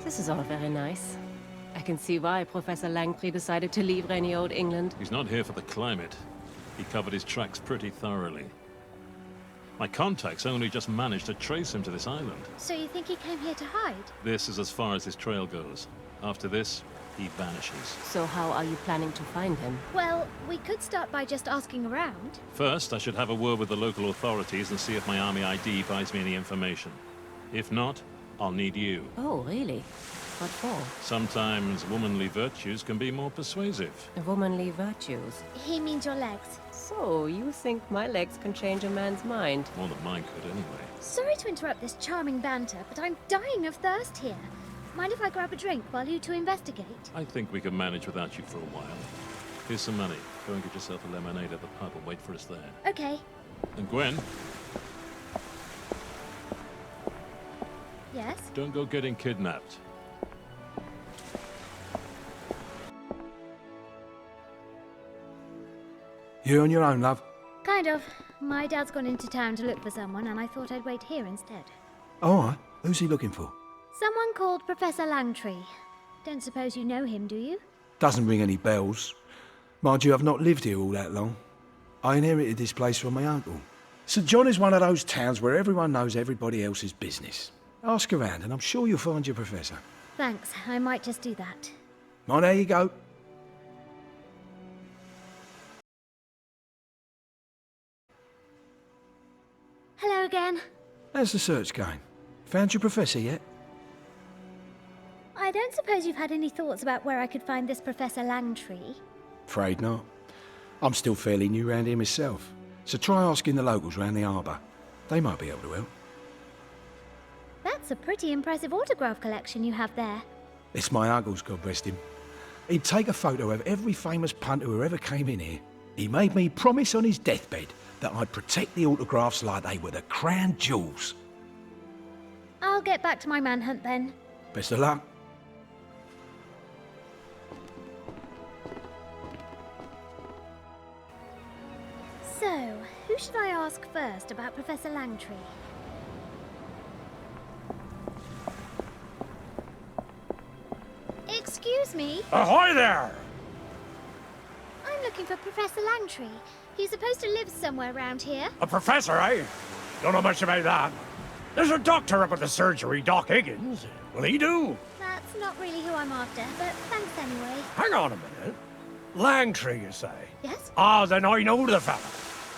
This is all very nice. I can see why Professor Langtry decided to leave rainy old England. He's not here for the climate. He covered his tracks pretty thoroughly. My contacts only just managed to trace him to this island. So you think he came here to hide? This is as far as his trail goes. After this, he vanishes. So how are you planning to find him? Well, we could start by just asking around. First, I should have a word with the local authorities and see if my army ID buys me any information. If not, I'll need you. Oh, really? What for? Sometimes womanly virtues can be more persuasive. Womanly virtues. He means your legs. So, you think my legs can change a man's mind? More than mine could, anyway. Sorry to interrupt this charming banter, but I'm dying of thirst here. Mind if I grab a drink while you two investigate? I think we can manage without you for a while. Here's some money. Go and get yourself a lemonade at the pub and wait for us there. Okay. And Gwen, Yes? don't go getting kidnapped. You on your own, love? Kind of. My dad's gone into town to look for someone, and I thought I'd wait here instead. All right. Who's he looking for? Someone called Professor Langtry. Don't suppose you know him, do you? Doesn't ring any bells. Mind you, I've not lived here all that long. I inherited this place from my uncle. St. John is one of those towns where everyone knows everybody else's business. Ask around, and I'm sure you'll find your professor. Thanks. I might just do that. Mind, there you go. Hello again. How's the search going? Found your professor yet? I don't suppose you've had any thoughts about where I could find this Professor Langtry? Afraid not. I'm still fairly new round here myself, so try asking the locals round the harbour. They might be able to help. That's a pretty impressive autograph collection you have there. It's my uncle's, God rest him. He'd take a photo of every famous punter who ever came in here. He made me promise on his deathbed that I'd protect the autographs like they were the crown jewels. I'll get back to my manhunt then. Best of luck. So, who should I ask first about Professor Langtry? Excuse me? Ahoy there! I'm looking for Professor Langtry. He's supposed to live somewhere around here. A professor, eh? Don't know much about that. There's a doctor up at the surgery, Doc Higgins. Will he do? That's not really who I'm after, but thanks anyway. Hang on a minute. Langtry, you say? Yes? Ah, then I know the fella.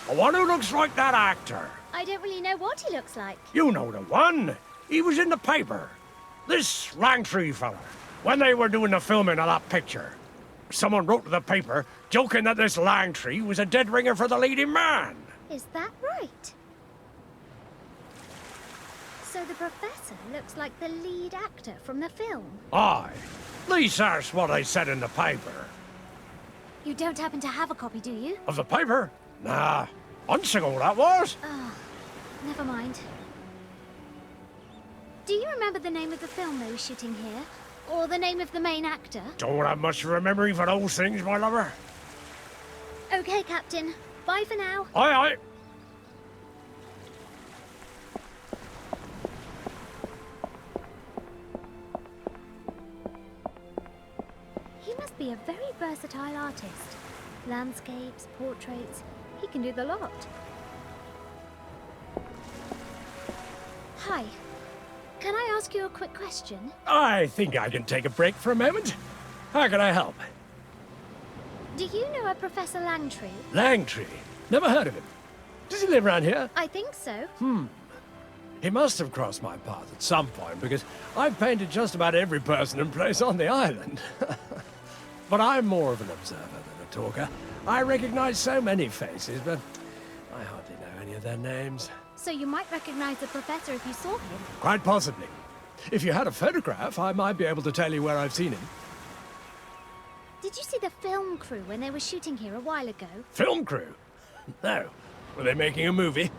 The one who looks like that actor. I don't really know what he looks like. You know the one. He was in the paper. This Langtry fella. When they were doing the filming of that picture, someone wrote to the paper joking that this Langtry was a dead ringer for the leading man. Is that right? So the professor looks like the lead actor from the film. Aye. At least that's what they said in the paper. You don't happen to have a copy, do you? Of the paper? Nah. Months ago, that was. Oh, never mind. Do you remember the name of the film they were shooting here? Or the name of the main actor? Don't have much of a memory for those things, my lover. Okay, Captain. Bye for now. Aye, aye. He must be a very versatile artist. Landscapes, portraits, he can do the lot. Hi. Can I ask you a quick question? I think I can take a break for a moment. How can I help? Do you know a Professor Langtry? Langtry? Never heard of him. Does he live around here? I think so. He must have crossed my path at some point, because I've painted just about every person and place on the island. But I'm more of an observer than a talker. I recognize so many faces, but I hardly know any of their names. So you might recognize the professor if you saw him. Quite possibly. If you had a photograph, I might be able to tell you where I've seen him. Did you see the film crew when they were shooting here a while ago? Film crew? No. Were they making a movie?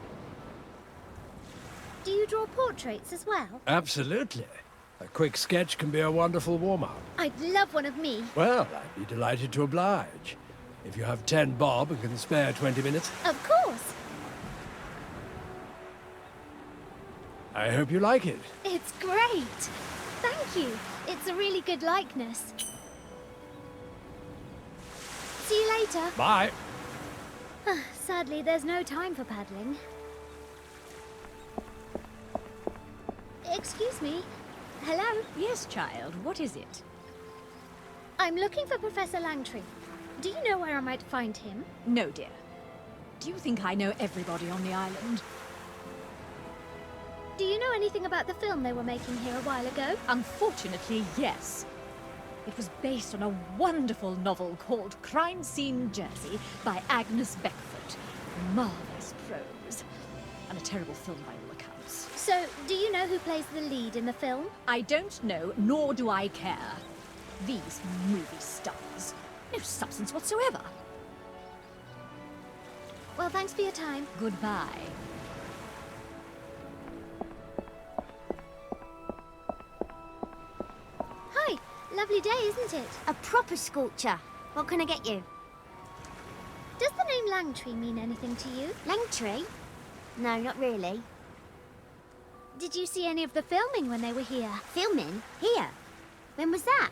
Do you draw portraits as well? Absolutely. A quick sketch can be a wonderful warm-up. I'd love one of me. Well, I'd be delighted to oblige. If you have 10 bob and can spare 20 minutes. Of course. I hope you like it. It's great. thank you. It's a really good likeness. See you later. Bye. Sadly, there's no time for paddling. Excuse me. Hello? Yes, child, what is it? I'm looking for Professor Langtry. Do you know where I might find him? No, dear. Do you think I know everybody on the island? Do you know anything about the film they were making here a while ago? Unfortunately, yes. It was based on a wonderful novel called Crime Scene Jersey by Agnes Beckford. Marvelous prose. And a terrible film by all accounts. So, do you know who plays the lead in the film? I don't know, nor do I care. These movie stars. No substance whatsoever. Well, thanks for your time. Goodbye. Hi, lovely day, isn't it? A proper sculpture. What can I get you? Does the name Langtry mean anything to you? Langtry? No, not really. Did you see any of the filming when they were here? Filming? Here? When was that?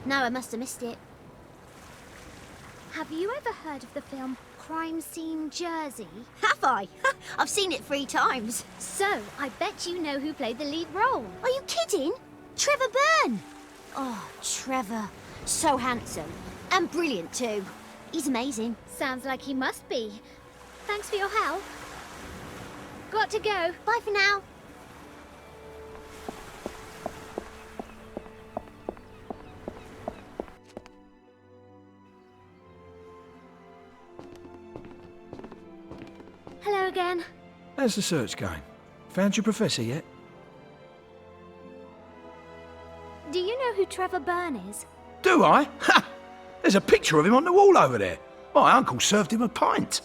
No, I must have missed it. Have you ever heard of the film Crime Scene Jersey? Have I? I've seen it 3 times. So, I bet you know who played the lead role. Are you kidding? Trevor Byrne! Oh, Trevor. So handsome. And brilliant too. He's amazing. Sounds like he must be. Thanks for your help. Got to go. Bye for now. Hello again. How's the search going? Found your professor yet? Do you know who Trevor Byrne is? Do I? Ha! There's a picture of him on the wall over there. My uncle served him a pint.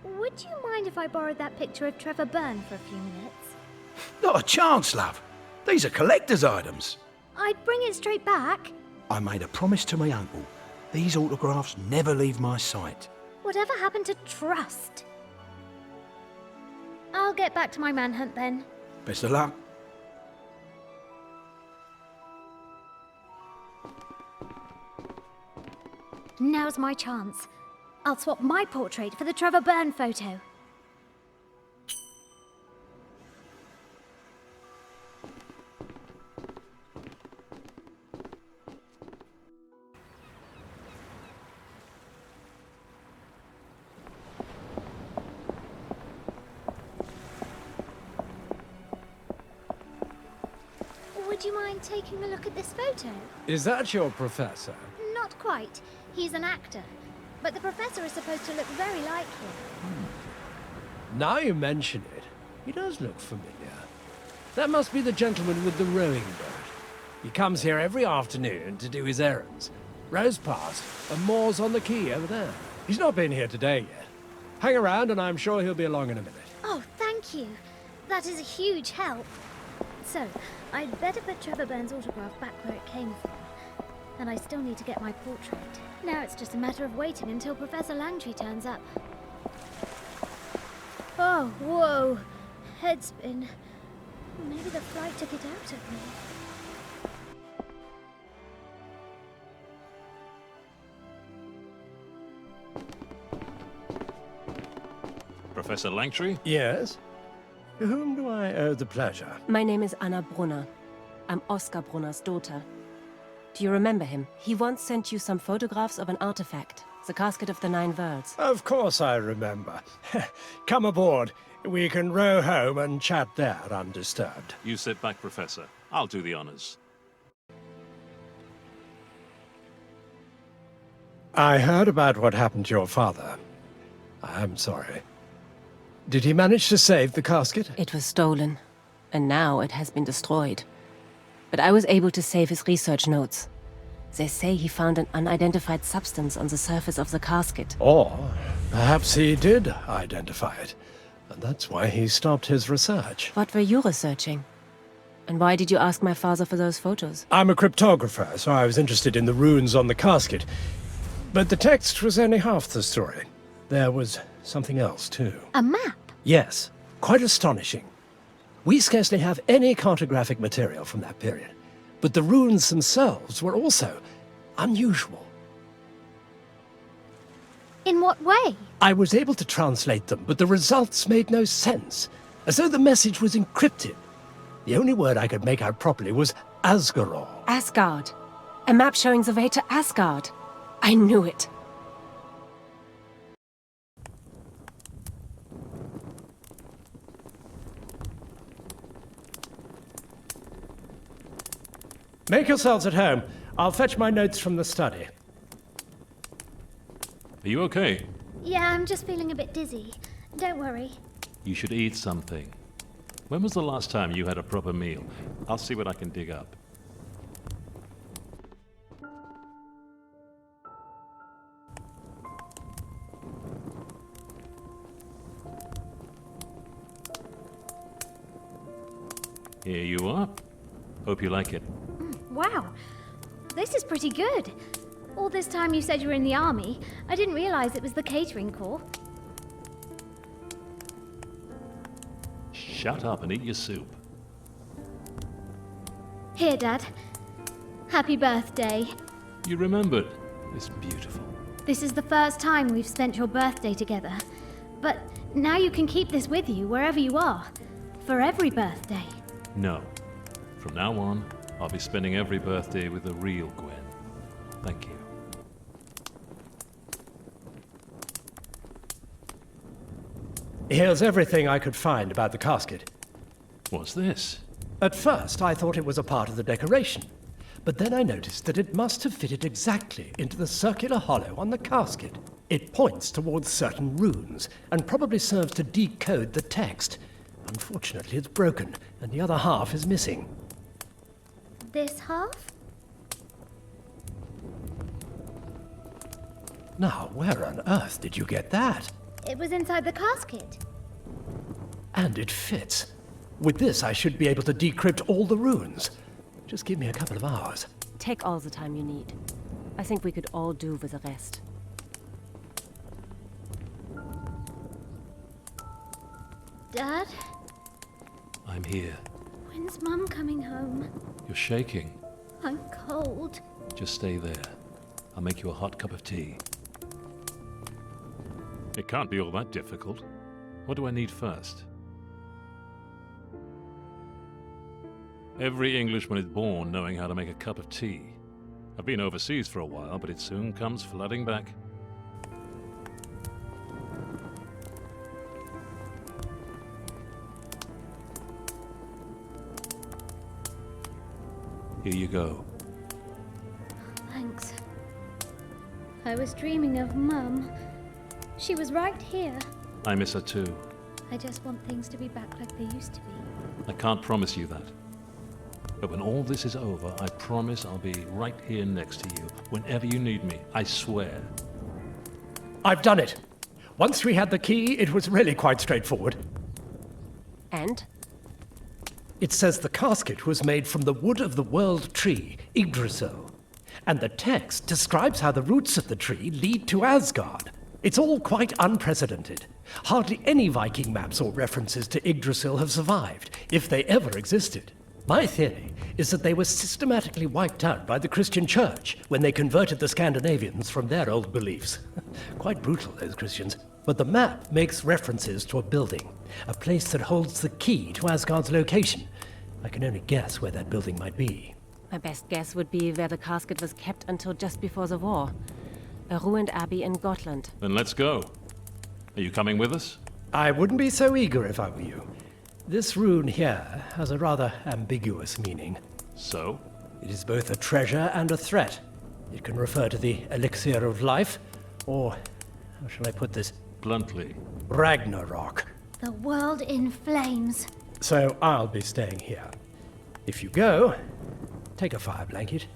Would you mind if I borrowed that picture of Trevor Byrne for a few minutes? Not a chance, love. These are collector's items. I'd bring it straight back. I made a promise to my uncle. These autographs never leave my sight. Whatever happened to trust? I'll get back to my manhunt then. Best of luck. Now's my chance. I'll swap my portrait for the Trevor Byrne photo. Would you mind taking a look at this photo? Is that your professor? Not quite. He's an actor. But the professor is supposed to look very like him. Now you mention it, he does look familiar. That must be the gentleman with the rowing boat. He comes here every afternoon to do his errands. Rows past and moors on the quay over there. He's not been here today yet. Hang around and I'm sure he'll be along in a minute. Oh, thank you. That is a huge help. So, I'd better put Trevor Byrne's autograph back where it came from. And I still need to get my portrait. Now it's just a matter of waiting until Professor Langtry turns up. Oh, whoa. Head spin. Maybe the flight took it out of me. Professor Langtry? Yes? To whom do I owe the pleasure? My name is Anna Brunner. I'm Oscar Brunner's daughter. Do you remember him? He once sent you some photographs of an artifact, the casket of the 9 worlds. Of course I remember. Come aboard. We can row home and chat there undisturbed. You sit back, Professor. I'll do the honors. I heard about what happened to your father. I am sorry. Did he manage to save the casket? It was stolen, and now it has been destroyed. But I was able to save his research notes. They say he found an unidentified substance on the surface of the casket. Or perhaps he did identify it, and that's why he stopped his research. What were you researching? And why did you ask my father for those photos? I'm a cryptographer, so I was interested in the runes on the casket. But the text was only half the story. There was something else, too. A map? Yes, quite astonishing. We scarcely have any cartographic material from that period, but the runes themselves were also unusual. In what way? I was able to translate them, but the results made no sense, as though the message was encrypted. The only word I could make out properly was Asgarol. Asgard. A map showing the way to Asgard. I knew it. Make yourselves at home. I'll fetch my notes from the study. Are you okay? Yeah, I'm just feeling a bit dizzy. Don't worry. You should eat something. When was the last time you had a proper meal? I'll see what I can dig up. Here you are. Hope you like it. Wow, this is pretty good. All this time you said you were in the army. I didn't realize it was the catering corps. Shut up and eat your soup. Here, Dad. Happy birthday. You remembered. It's beautiful. This is the first time we've spent your birthday together. But now you can keep this with you wherever you are. For every birthday. No. From now on, I'll be spending every birthday with the real Gwen. Thank you. Here's everything I could find about the casket. What's this? At first, I thought it was a part of the decoration, but then I noticed that it must have fitted exactly into the circular hollow on the casket. It points towards certain runes, and probably serves to decode the text. Unfortunately, it's broken, and the other half is missing. This half? Now, where on earth did you get that? It was inside the casket. And it fits. With this, I should be able to decrypt all the runes. Just give me a couple of hours. Take all the time you need. I think we could all do with the rest. Dad? I'm here. When's Mum coming home? You're shaking. I'm cold. Just stay there. I'll make you a hot cup of tea. It can't be all that difficult. What do I need first? Every Englishman is born knowing how to make a cup of tea. I've been overseas for a while, but it soon comes flooding back. Here you go. Thanks. I was dreaming of Mum. She was right here. I miss her too. I just want things to be back like they used to be. I can't promise you that. But when all this is over, I promise I'll be right here next to you, whenever you need me. I swear. I've done it. Once we had the key, it was really quite straightforward. And? It says the casket was made from the wood of the world tree, Yggdrasil. And the text describes how the roots of the tree lead to Asgard. It's all quite unprecedented. Hardly any Viking maps or references to Yggdrasil have survived, if they ever existed. My theory is that they were systematically wiped out by the Christian Church when they converted the Scandinavians from their old beliefs. Quite brutal, those Christians. But the map makes references to a building, a place that holds the key to Asgard's location. I can only guess where that building might be. My best guess would be where the casket was kept until just before the war. A ruined abbey in Gotland. Then let's go. Are you coming with us? I wouldn't be so eager if I were you. This rune here has a rather ambiguous meaning. So? It is both a treasure and a threat. It can refer to the elixir of life, or, how shall I put this? Bluntly. Ragnarok. The world in flames. So I'll be staying here. If you go, take a fire blanket